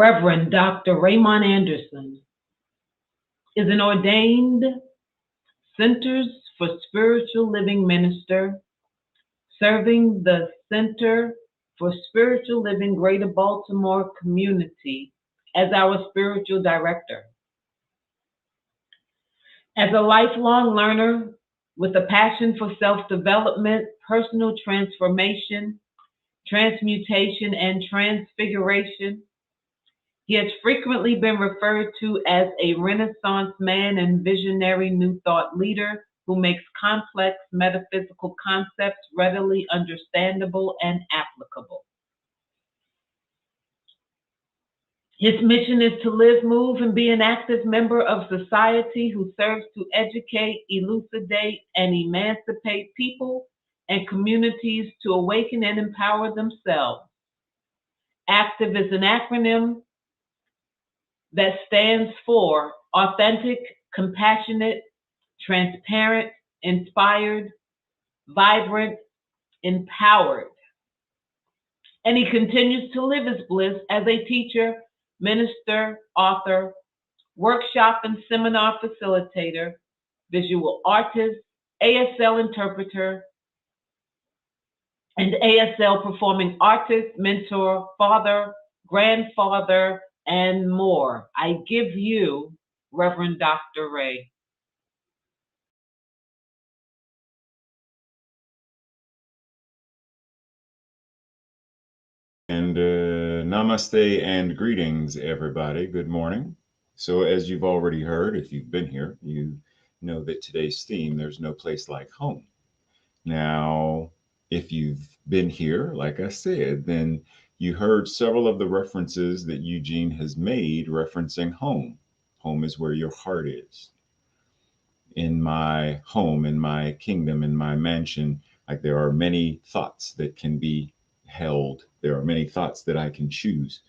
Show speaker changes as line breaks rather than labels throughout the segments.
Reverend Dr. Raymont Anderson is an ordained Centers for Spiritual Living minister serving the Center for Spiritual Living Greater Baltimore community as our spiritual director. As a lifelong learner with a passion for self-development, personal transformation, transmutation, and transfiguration, he has frequently been referred to as a Renaissance man and visionary New Thought leader who makes complex metaphysical concepts readily understandable and applicable. His mission is to live, move, and be an active member of society who serves to educate, elucidate, and emancipate people and communities to awaken and empower themselves. ACTIVE is an acronym that stands for authentic, compassionate, transparent, inspired, vibrant, empowered. And he continues to live his bliss as a teacher, minister, author, workshop and seminar facilitator, visual artist, ASL interpreter, and ASL performing artist, mentor, father, grandfather, and more. I give you Reverend Dr. Ray.
And namaste and greetings, everybody. Good morning. So, as you've already heard, if you've been here, you know that today's theme, there's no place like home. Now, if you've been here, like I said, then you heard several of the references that Eugene has made referencing home. Home is where your heart is. In my home, in my kingdom, in my mansion, like there are many thoughts that can be held. There are many thoughts that I can choose.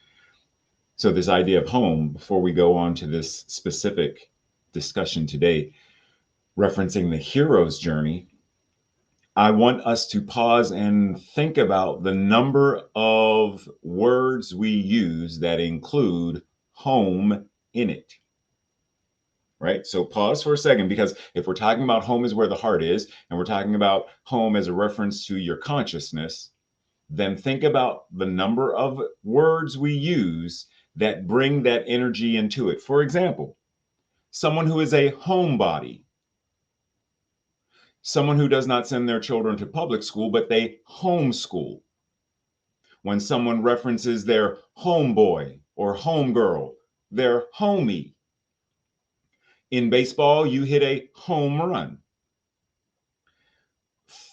So this idea of home, before we go on to this specific discussion today, referencing the hero's journey, I want us to pause and think about the number of words we use that include home in it. Right? So pause for a second, because if we're talking about home is where the heart is, and we're talking about home as a reference to your consciousness, then think about the number of words we use that bring that energy into it. For example, someone who is a homebody, someone who does not send their children to public school, but they homeschool. When someone references their homeboy or homegirl, their homie. In baseball, you hit a home run.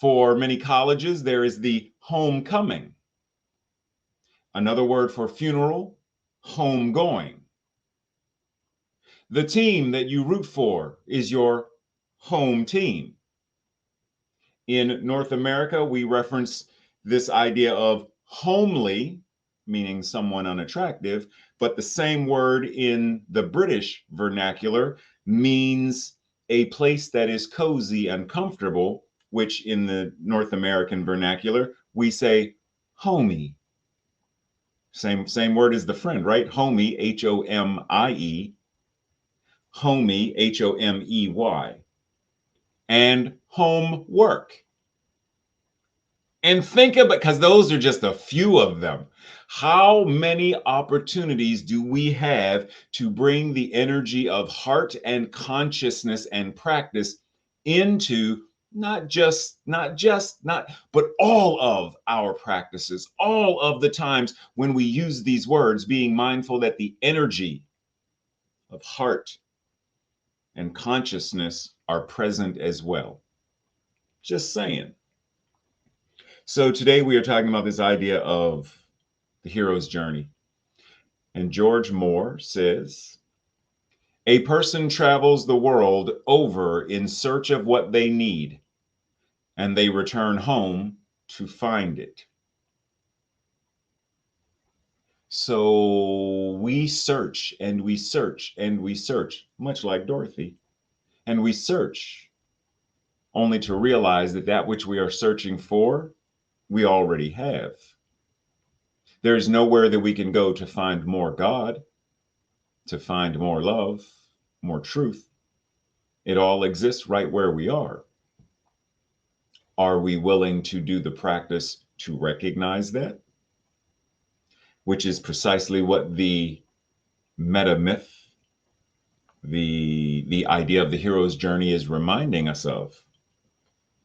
For many colleges, there is the homecoming. Another word for funeral, homegoing. The team that you root for is your home team. In North America, we reference this idea of homely, meaning someone unattractive, but the same word in the British vernacular means a place that is cozy and comfortable, which in the North American vernacular, we say homey. Same word as the friend, right? Homie, H-O-M-I-E. Homey, H-O-M-E-Y. And homework. And think about, because those are just a few of them. How many opportunities do we have to bring the energy of heart and consciousness and practice into not but all of our practices, all of the times when we use these words, being mindful that the energy of heart and consciousness are present as well. Just saying. So today we are talking about this idea of the hero's journey. And George Moore says, a person travels the world over in search of what they need, and they return home to find it. So we search and we search and we search, much like Dorothy, and we search only to realize that that which we are searching for, we already have. There's nowhere that we can go to find more God, to find more love, more truth. It all exists right where we are. Are we willing to do the practice to recognize that? Which is precisely what the meta myth, the idea of the hero's journey is reminding us of.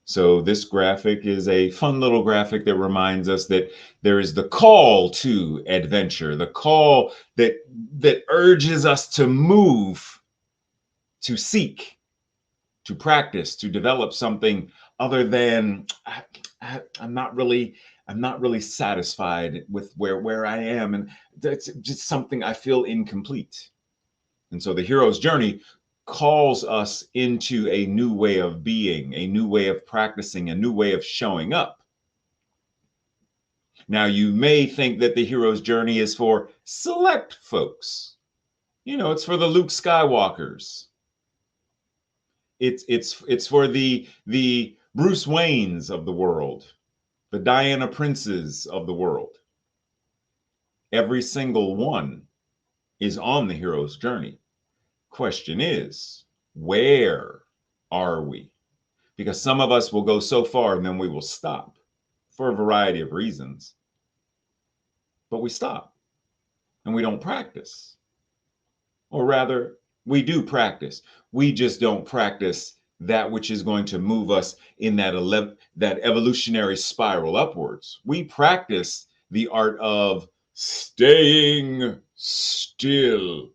So this graphic is a fun little graphic that reminds us that there is the call to adventure, the call that urges us to move, to seek, to practice, to develop something other than I'm not really satisfied with where I am, and that's just something I feel incomplete. And so the hero's journey calls us into a new way of being, a new way of practicing, a new way of showing up. Now, you may think that the hero's journey is for select folks. You know, it's for the Luke Skywalkers. It's for the Bruce Waynes of the world, the Diana Princes of the world. Every single one is on the hero's journey. Question is, where are we? Because some of us will go so far and then we will stop for a variety of reasons. But we stop and we don't practice. Or rather, we do practice. We just don't practice that which is going to move us in that evolutionary spiral upwards. We practice the art of staying still.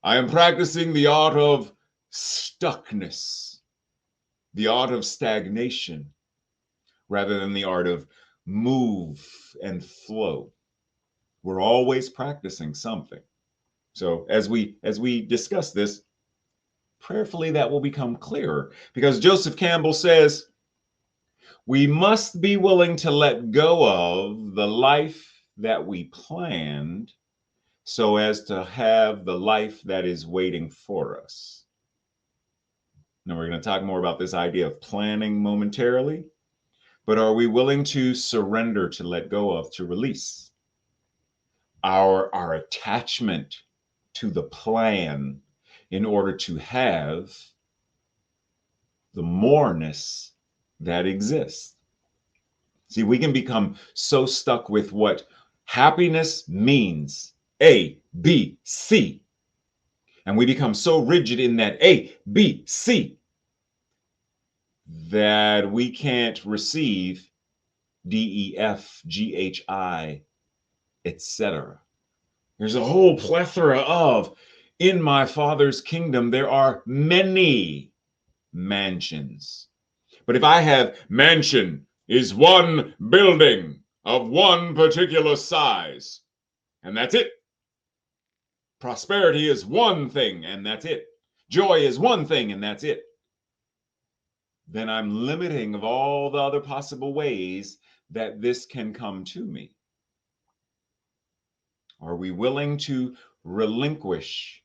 I am practicing the art of stuckness, the art of stagnation, rather than the art of move and flow. We're always practicing something. So as we discuss this, prayerfully that will become clearer, because Joseph Campbell says, we must be willing to let go of the life that we planned so as to have the life that is waiting for us. Now, we're going to talk more about this idea of planning momentarily, but are we willing to surrender, to let go of, to release our attachment to the plan in order to have the moreness that exists? See, we can become so stuck with what happiness means, A, B, C. And we become so rigid in that A, B, C that we can't receive D, E, F, G, H, I, etc. There's a whole plethora of, in my Father's kingdom, there are many mansions. But if I have mansion is one building of one particular size, and that's it. Prosperity is one thing, and that's it. Joy is one thing, and that's it. Then I'm limiting of all the other possible ways that this can come to me. Are we willing to relinquish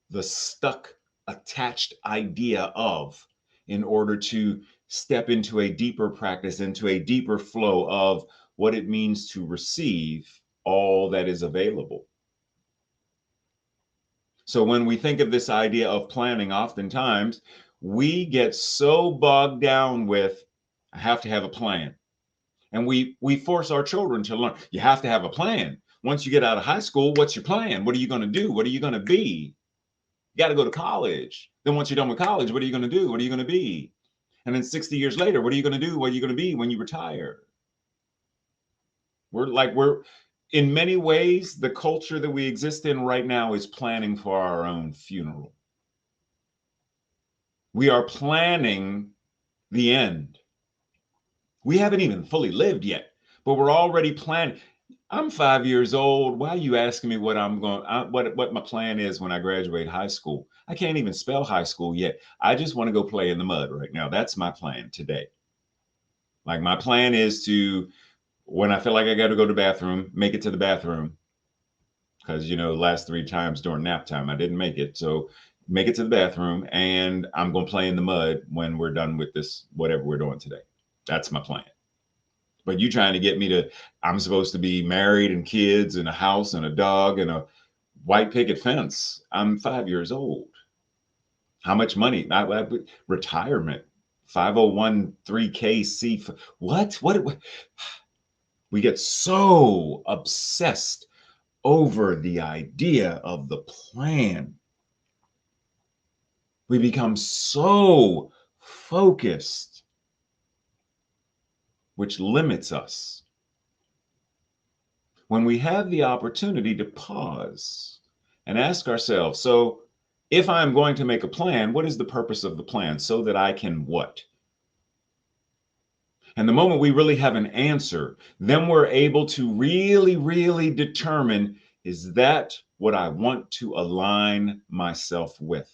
the stuck, attached idea of, in order to step into a deeper practice, into a deeper flow of what it means to receive all that is available? So when we think of this idea of planning, oftentimes we get so bogged down with, I have to have a plan. And we force our children to learn, you have to have a plan. Once you get out of high school, what's your plan? What are you going to do? What are you going to be? You got to go to college. Then once you're done with college, what are you going to do? What are you going to be? And then 60 years later, what are you going to do? What are you going to be when you retire? We're in many ways, the culture that we exist in right now is planning for our own funeral. We are planning the end. We haven't even fully lived yet, but we're already planning. I'm 5 years old. Why are you asking me what what my plan is when I graduate high school? I can't even spell high school yet. I just want to go play in the mud right now. That's my plan today. Like, my plan is to, when I feel like I got to go to the bathroom, make it to the bathroom. Because, last 3 times during nap time, I didn't make it. So make it to the bathroom, and I'm going to play in the mud when we're done with this, whatever we're doing today. That's my plan. But you trying to get me to, I'm supposed to be married and kids and a house and a dog and a white picket fence. I'm 5 years old. How much money? Retirement, 501(c)(3) C. What? We get so obsessed over the idea of the plan. We become so focused, which limits us. When we have the opportunity to pause and ask ourselves, so if I'm going to make a plan, what is the purpose of the plan? So that I can what? And the moment we really have an answer, then we're able to really determine, is that what I want to align myself with?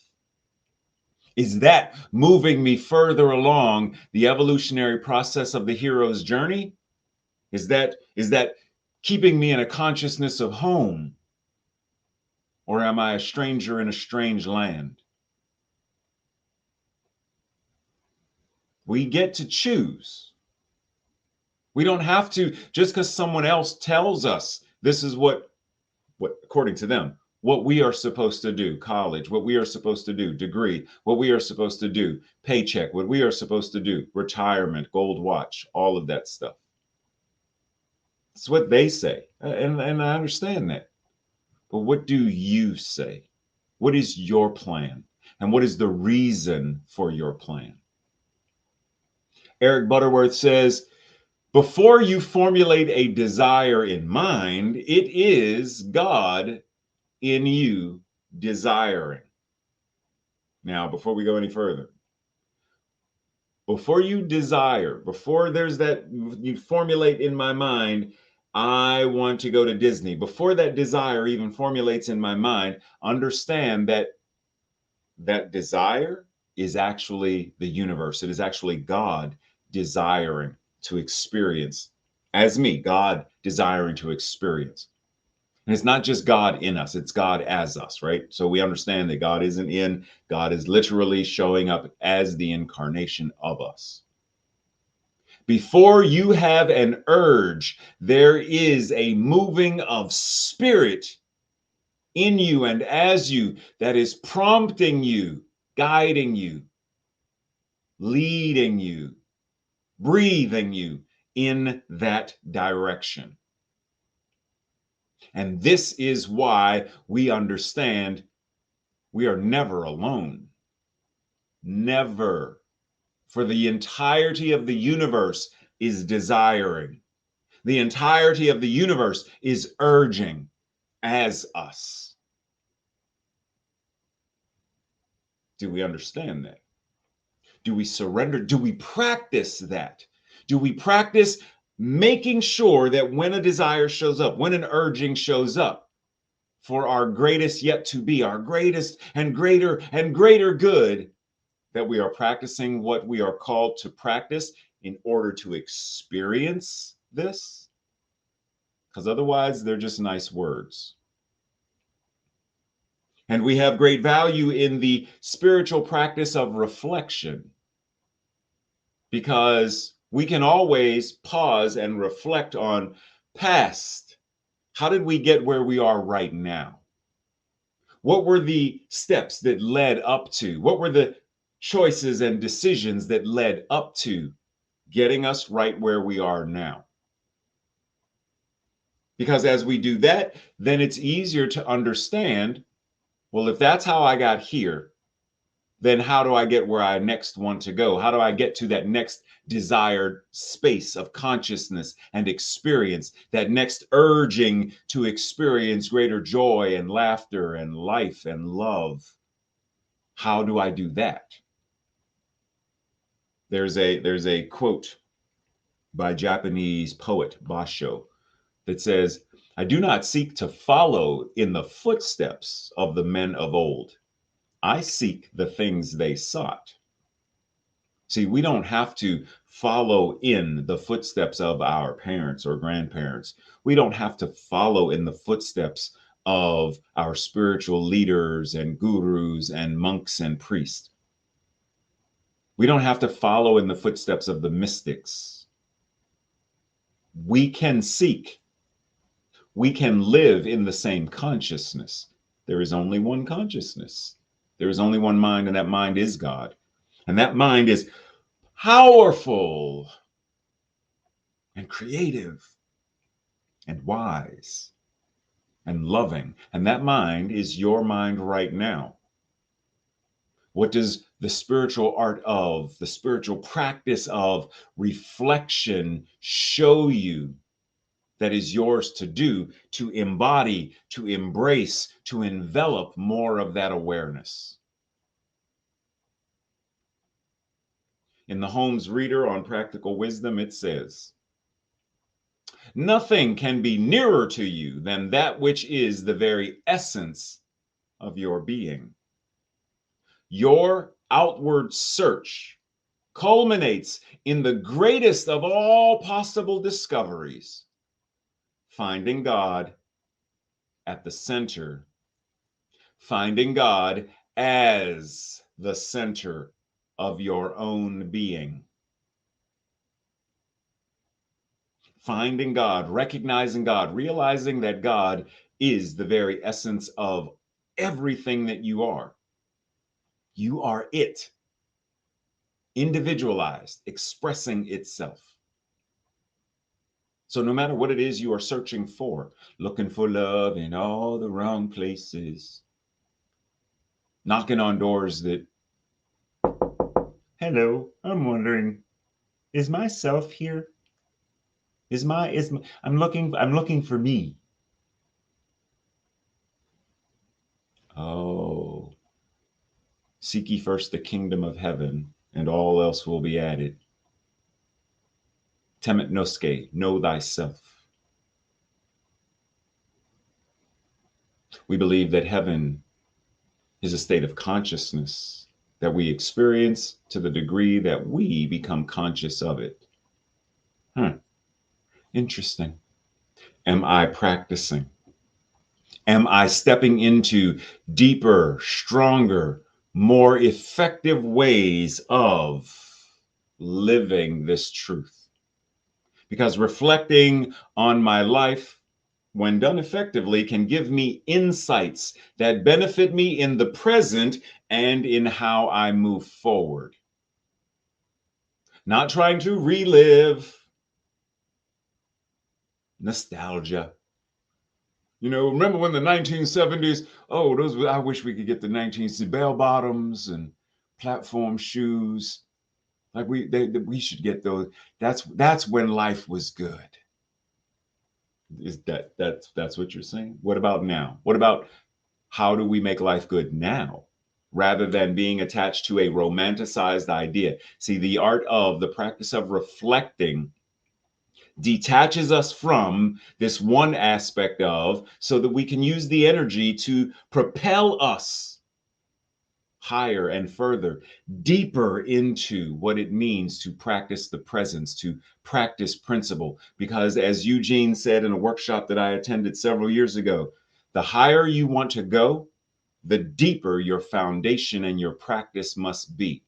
Is that moving me further along the evolutionary process of the hero's journey? Is that keeping me in a consciousness of home? Or am I a stranger in a strange land? We get to choose. We don't have to, just because someone else tells us this is what according to them, what we are supposed to do, college, what we are supposed to do, degree, what we are supposed to do, paycheck, what we are supposed to do, retirement, gold watch, all of that stuff. It's what they say. And I understand that. But what do you say? What is your plan? And what is the reason for your plan? Eric Butterworth says, before you formulate a desire in mind, it is God in you desiring. Now, before we go any further, before you desire, before there's that, you formulate in my mind, I want to go to Disney. Before that desire even formulates in my mind, understand that that desire is actually the universe. It is actually God desiring to experience, as me, God desiring to experience. And it's not just God in us, it's God as us, right? So we understand that God isn't in, God is literally showing up as the incarnation of us. Before you have an urge, there is a moving of spirit in you and as you that is prompting you, guiding you, leading you, breathing you in that direction. And this is why we understand we are never alone. Never. For the entirety of the universe is desiring. The entirety of the universe is urging as us. Do we understand that? Do we surrender? Do we practice that? Do we practice making sure that when a desire shows up, when an urging shows up, for our greatest yet to be, our greatest and greater good, that we are practicing what we are called to practice in order to experience this? Because otherwise, they're just nice words. And we have great value in the spiritual practice of reflection, because we can always pause and reflect on past. How did we get where we are right now? What were the steps that led up to? What were the choices and decisions that led up to getting us right where we are now? Because as we do that, then it's easier to understand, well, if that's how I got here, then how do I get where I next want to go? How do I get to that next desired space of consciousness and experience, that next urging to experience greater joy and laughter and life and love? How do I do that? There's a quote by Japanese poet Basho that says, I do not seek to follow in the footsteps of the men of old. I seek the things they sought. See, we don't have to follow in the footsteps of our parents or grandparents. We don't have to follow in the footsteps of our spiritual leaders and gurus and monks and priests. We don't have to follow in the footsteps of the mystics. We can seek, we can live in the same consciousness. There is only one consciousness. There is only one mind, and that mind is God. And that mind is powerful and creative and wise and loving. And that mind is your mind right now. What does the spiritual art of, the spiritual practice of reflection show you that is yours to do, to embody, to embrace, to envelop more of that awareness? In the Holmes Reader on Practical Wisdom, it says, nothing can be nearer to you than that which is the very essence of your being. Your outward search culminates in the greatest of all possible discoveries, finding God at the center, finding God as the center of your own being. Finding God, recognizing God, realizing that God is the very essence of everything that you are. You are it, individualized, expressing itself. So no matter what it is you are searching for, looking for love in all the wrong places, knocking on doors that, hello, I'm wondering, is myself here? I'm looking for me. Oh, seek ye first the kingdom of heaven, and all else will be added. Temet noske, know thyself. We believe that heaven is a state of consciousness that we experience to the degree that we become conscious of it. Interesting. Am I practicing? Am I stepping into deeper, stronger, more effective ways of living this truth? Because reflecting on my life, when done effectively, can give me insights that benefit me in the present and in how I move forward. Not trying to relive nostalgia. You know, remember when the 1970s, oh, I wish we could get the 1970s bell bottoms and platform shoes. Like we should get those. That's when life was good. Is that's what you're saying? What about now? What about how do we make life good now, rather than being attached to a romanticized idea? See, the art of the practice of reflecting detaches us from this one aspect of, so that we can use the energy to propel us higher and further, deeper into what it means to practice the presence, to practice principle. Because as Eugene said in a workshop that I attended several years ago, the higher you want to go, the deeper your foundation and your practice must be.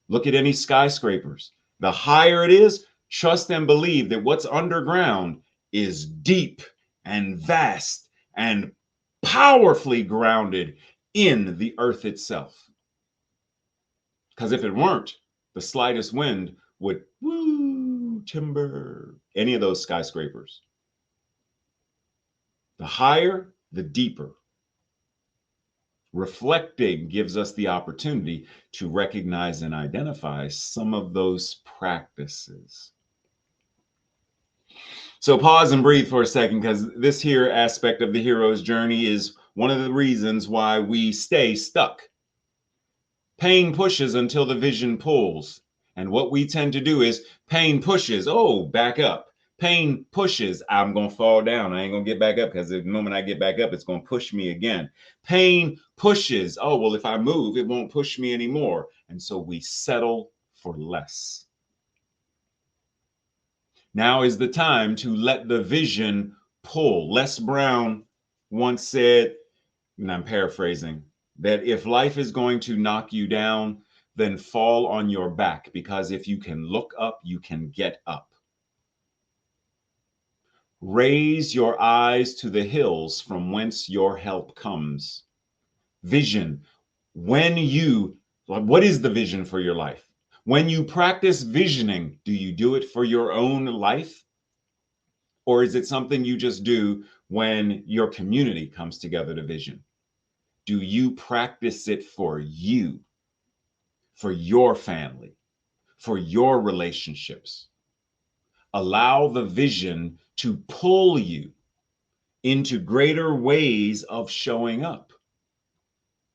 Look at any skyscrapers. The higher it is, trust and believe that what's underground is deep and vast and powerfully grounded in the earth itself. Because if it weren't, the slightest wind would timber any of those skyscrapers. The higher, the deeper. Reflecting gives us the opportunity to recognize and identify some of those practices. So pause and breathe for a second, because this here aspect of the hero's journey is one of the reasons why we stay stuck. Pain pushes until the vision pulls. And what we tend to do is pain pushes, oh, back up. Pain pushes, I'm going to fall down. I ain't going to get back up, because the moment I get back up, it's going to push me again. Pain pushes, oh, well, if I move, it won't push me anymore. And so we settle for less. Now is the time to let the vision pull. Les Brown once said, and I'm paraphrasing, that if life is going to knock you down, then fall on your back, because if you can look up, you can get up. Raise your eyes to the hills from whence your help comes. Vision. What is the vision for your life? When you practice visioning, do you do it for your own life? Or is it something you just do when your community comes together to vision? Do you practice it for you, for your family, for your relationships? Allow the vision to pull you into greater ways of showing up.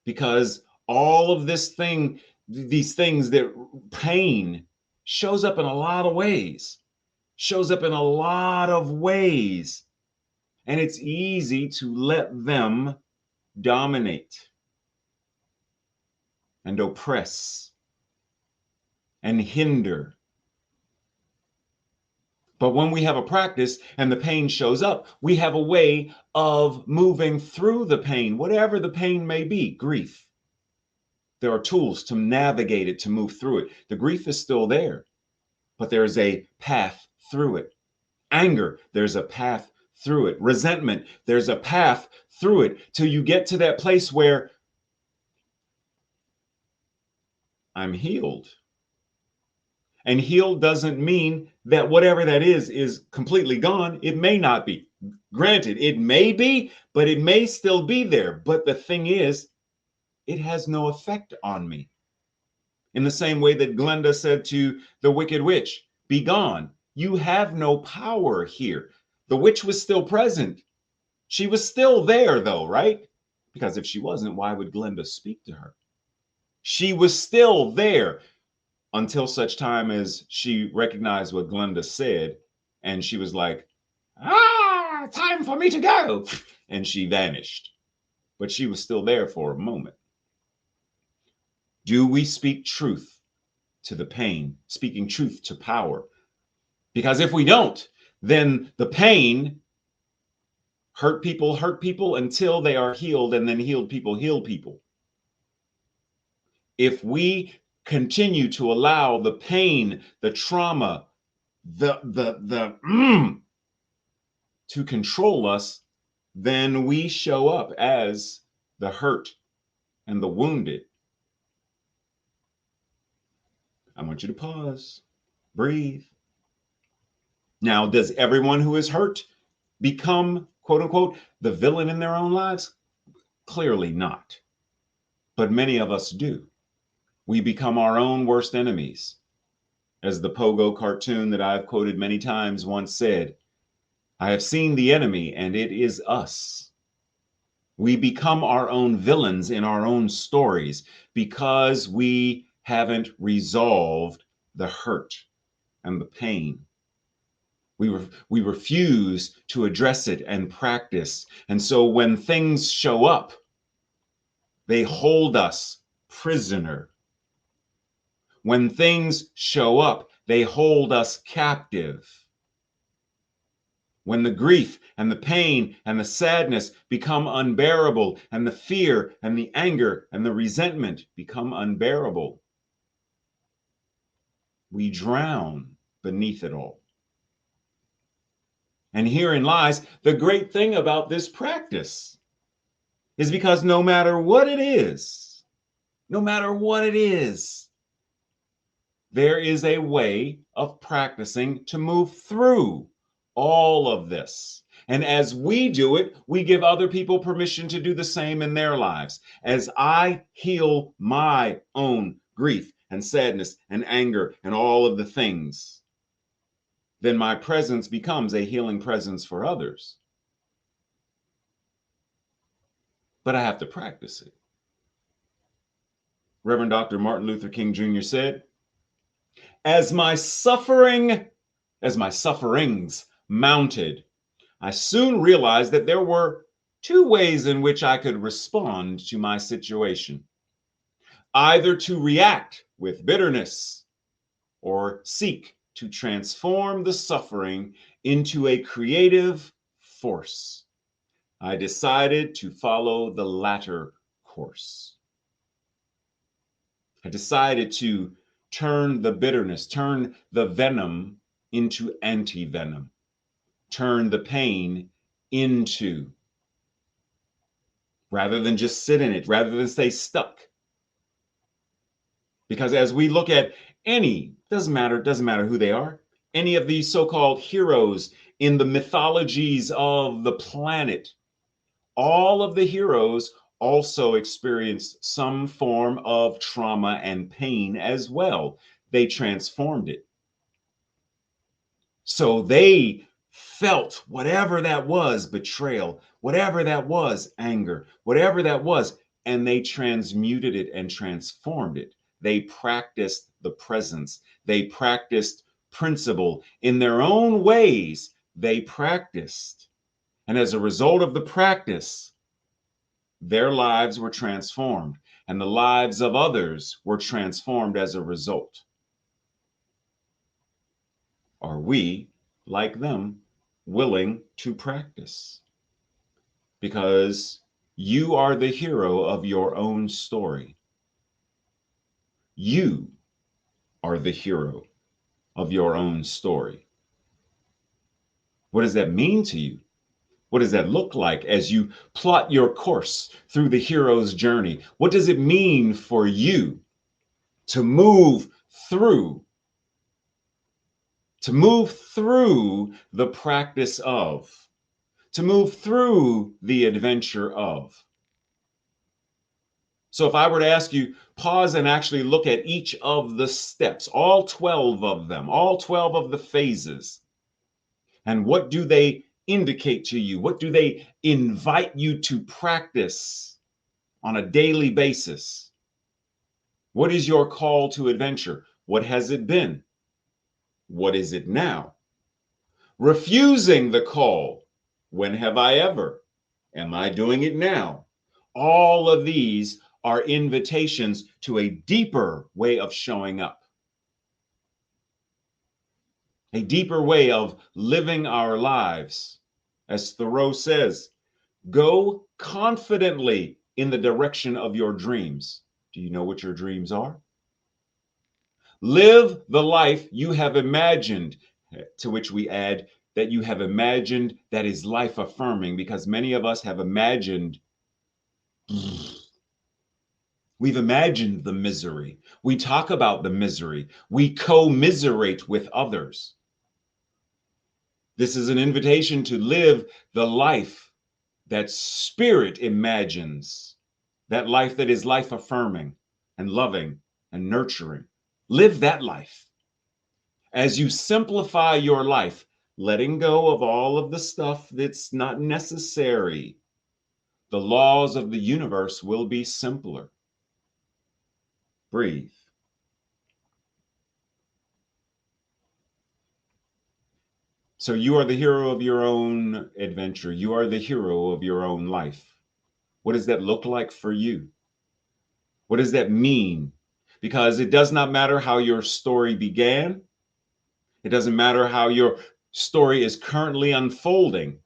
Because all of these things that pain shows up in a lot of ways, And it's easy to let them dominate and oppress and hinder. But when we have a practice and the pain shows up, we have a way of moving through the pain, whatever the pain may be. Grief. There are tools to navigate it, to move through it. The grief is still there, but there's a path through it. Anger, there's a path through it. Resentment, there's a path through it till you get to that place where I'm healed. And healed doesn't mean that whatever that is completely gone. It may not be. Granted, it may be, but it may still be there. But the thing is, it has no effect on me. In the same way that Glenda said to the wicked witch, be gone. You have no power here. The witch was still present. She was still there though, right? Because if she wasn't, why would Glenda speak to her? She was still there until such time as she recognized what Glenda said. And she was like, time for me to go. And she vanished. But she was still there for a moment. Do we speak truth to the pain, speaking truth to power? Because if we don't, then the pain hurt people until they are healed, and then healed people heal people. If we continue to allow the pain, the trauma, to control us, then we show up as the hurt and the wounded. I want you to pause, breathe. Now, does everyone who is hurt become, quote unquote, the villain in their own lives? Clearly not. But many of us do. We become our own worst enemies. As the Pogo cartoon that I've quoted many times once said, I have seen the enemy and it is us. We become our own villains in our own stories because we haven't resolved the hurt and the pain. We refuse to address it and practice. And so when things show up, they hold us prisoner. When things show up, they hold us captive. When the grief and the pain and the sadness become unbearable, and the fear and the anger and the resentment become unbearable, we drown beneath it all. And herein lies the great thing about this practice, is because no matter what it is, there is a way of practicing to move through all of this. And as we do it, we give other people permission to do the same in their lives. As I heal my own grief and sadness and anger and all of the things, then my presence becomes a healing presence for others. But I have to practice it. Reverend Dr. Martin Luther King Jr. said, as my sufferings mounted, I soon realized that there were two ways in which I could respond to my situation. Either to react with bitterness or seek to transform the suffering into a creative force. I decided to follow the latter course. I decided to turn the bitterness, turn the venom into anti-venom. turn the pain into, rather than just sit in it, rather than stay stuck. Because as we look at doesn't matter who they are, any of these so-called heroes in the mythologies of the planet, all of the heroes also experienced some form of trauma and pain as well. They transformed it. So they felt whatever that was, betrayal, whatever that was, anger, whatever that was, and they transmuted it and transformed it. They practiced the presence. They practiced principle in their own ways. They practiced. And as a result of the practice, their lives were transformed, and the lives of others were transformed as a result. Are we, like them, willing to practice? Because you are the hero of your own story. You are the hero of your own story. What does that mean to you? What does that look like as you plot your course through the hero's journey? What does it mean for you to move through the practice of, to move through the adventure of? So if I were to ask you, pause and actually look at each of the steps, all 12 of them, all 12 of the phases, and what do they indicate to you? What do they invite you to practice on a daily basis? What is your call to adventure? What has it been? What is it now? Refusing the call. When have I ever? Am I doing it now? All of these are invitations to a deeper way of showing up, a deeper way of living our lives. As Thoreau says, go confidently in the direction of your dreams. Do you know what your dreams are? Live the life you have imagined, to which we add that you have imagined that is life affirming, because many of us have imagined. We've imagined the misery. We talk about the misery. We commiserate with others. This is an invitation to live the life that spirit imagines, that life that is life affirming and loving and nurturing. Live that life. As you simplify your life, letting go of all of the stuff that's not necessary, the laws of the universe will be simpler. Breathe. So you are the hero of your own adventure. You are the hero of your own life. What does that look like for you? What does that mean? Because it does not matter how your story began. It doesn't matter how your story is currently unfolding.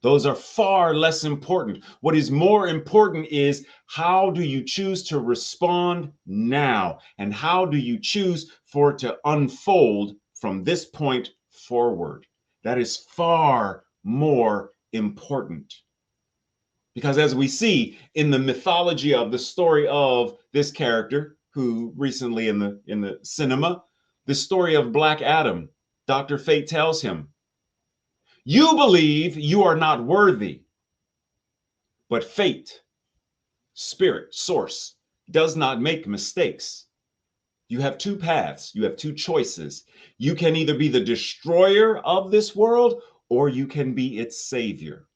Those are far less important. What is more important is, how do you choose to respond now? And how do you choose for it to unfold from this point forward? That is far more important. Because as we see in the mythology of the story of this character, who recently in the cinema, the story of Black Adam, Dr. Fate tells him, you believe you are not worthy, but fate, spirit, source, does not make mistakes. You have two paths. You have two choices. You can either be the destroyer of this world, or you can be its savior.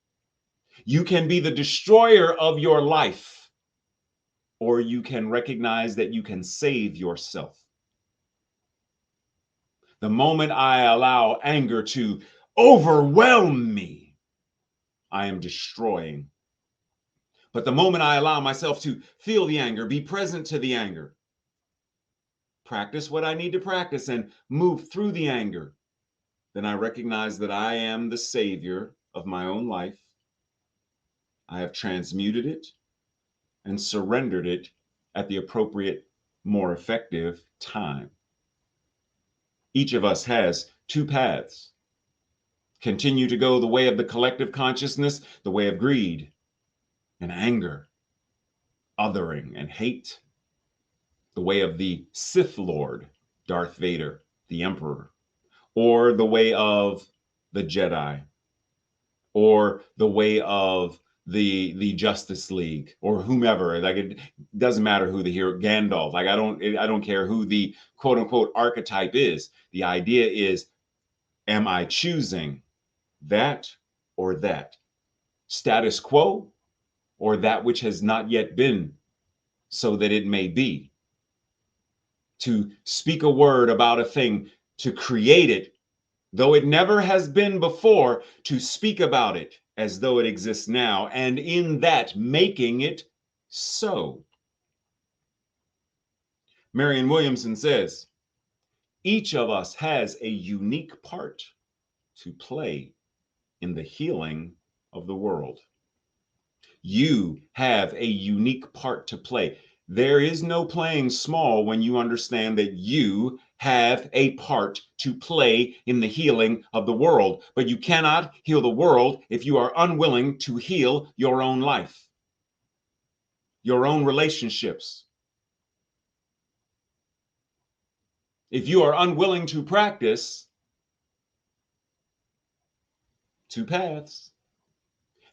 You can be the destroyer of your life, or you can recognize that you can save yourself. The moment I allow anger to overwhelm me, I am destroying. But the moment I allow myself to feel the anger, be present to the anger, practice what I need to practice and move through the anger, then I recognize that I am the savior of my own life. I have transmuted it and surrendered it at the appropriate, more effective time. Each of us has two paths. continue to go the way of the collective consciousness, the way of greed and anger, othering and hate, the way of the Sith Lord, Darth Vader, the Emperor, or the way of the Jedi, or the way of the Justice League, or whomever. Like, it doesn't matter who the hero, Gandalf. Like, I don't care who the quote unquote archetype is. The idea is, am I choosing that or that? Status quo or that which has not yet been, so that it may be? To speak a word about a thing, to create it, though it never has been before, to speak about it as though it exists now, and in that making it so. Marianne Williamson says, each of us has a unique part to play in the healing of the world. You have a unique part to play. There is no playing small when you understand that you have a part to play in the healing of the world. But you cannot heal the world if you are unwilling to heal your own life, your own relationships. If you are unwilling to practice, two paths.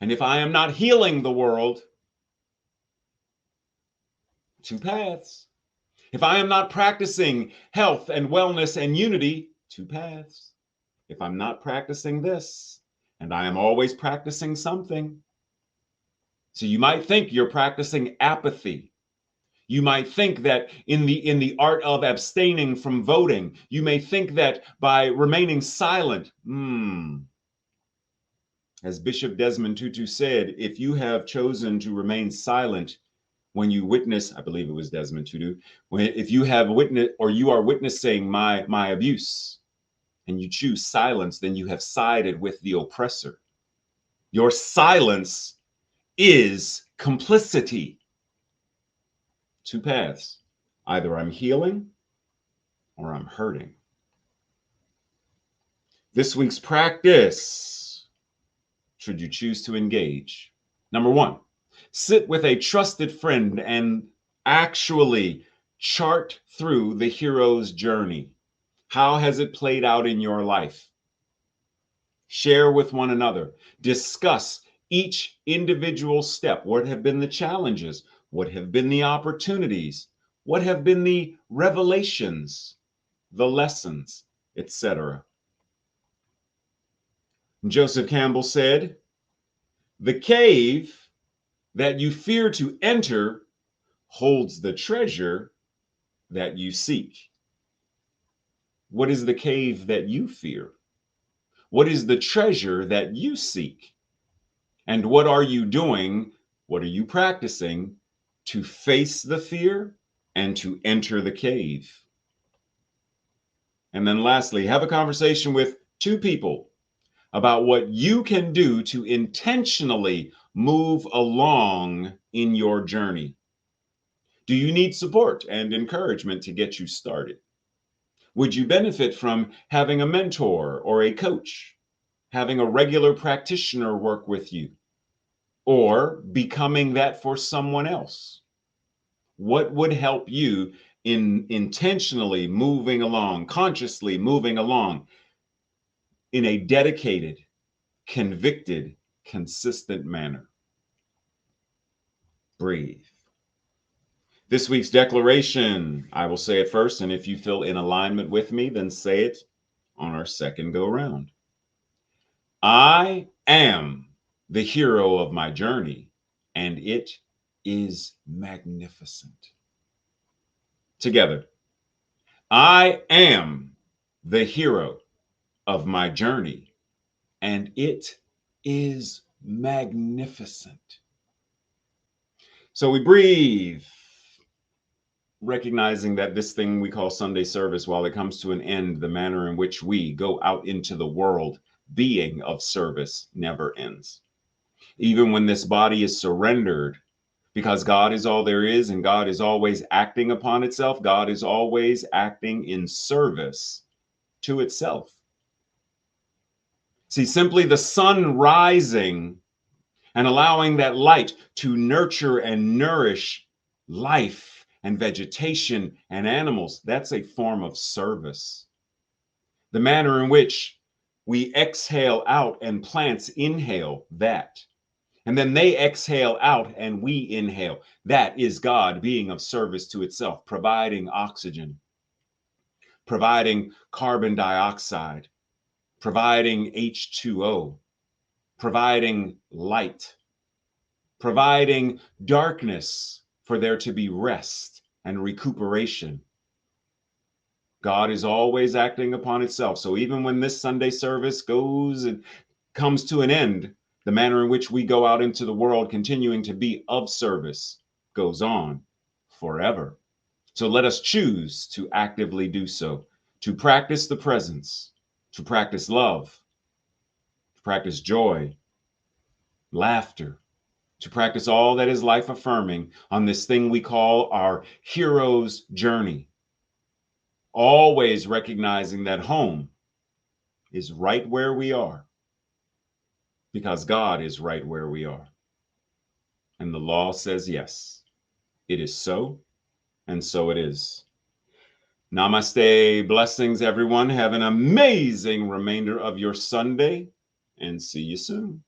And if I am not healing the world, two paths. If I am not practicing health and wellness and unity, two paths. If I'm not practicing this, and I am always practicing something. So you might think you're practicing apathy. You might think that in the art of abstaining from voting, you may think that by remaining silent, as Bishop Desmond Tutu said, if you have chosen to remain silent when you witness, I believe it was Desmond Tutu, if you have witnessed or you are witnessing my abuse and you choose silence, then you have sided with the oppressor. Your silence is complicity. Two paths. Either I'm healing or I'm hurting. This week's practice, should you choose to engage. Number one, sit with a trusted friend and actually chart through the hero's journey. How has it played out in your life? Share with one another. Discuss each individual step. What have been the challenges? What have been the opportunities? What have been the revelations, the lessons, etc.? Joseph Campbell said, "The cave that you fear to enter holds the treasure that you seek." What is the cave that you fear? What is the treasure that you seek? And what are you doing? What are you practicing to face the fear and to enter the cave? And then lastly, have a conversation with two people about what you can do to intentionally move along in your journey. Do you need support and encouragement to get you started? Would you benefit from having a mentor or a coach, having a regular practitioner work with you, or becoming that for someone else? What would help you in intentionally moving along, consciously moving along in a dedicated, convicted, consistent manner? Breathe. This week's declaration, I will say it first, and if you feel in alignment with me, then say it on our second go round. I am the hero of my journey, and it is magnificent. Together. I am the hero of my journey, and it is magnificent. So we breathe, recognizing that this thing we call Sunday service, while it comes to an end, the manner in which we go out into the world being of service never ends. Even when this body is surrendered, because God is all there is and God is always acting upon itself, God is always acting in service to itself. See, simply the sun rising and allowing that light to nurture and nourish life and vegetation and animals, that's a form of service. The manner in which we exhale out and plants inhale that, and then they exhale out and we inhale, that is God being of service to itself, providing oxygen, providing carbon dioxide, providing H2O, providing light, providing darkness for there to be rest and recuperation. God is always acting upon itself. So even when this Sunday service goes and comes to an end, the manner in which we go out into the world continuing to be of service goes on forever. So let us choose to actively do so, to practice the presence, to practice love, to practice joy, laughter, to practice all that is life affirming on this thing we call our hero's journey. Always recognizing that home is right where we are because God is right where we are. And the law says yes, it is so, and so it is. Namaste. Blessings, everyone. Have an amazing remainder of your Sunday, and see you soon.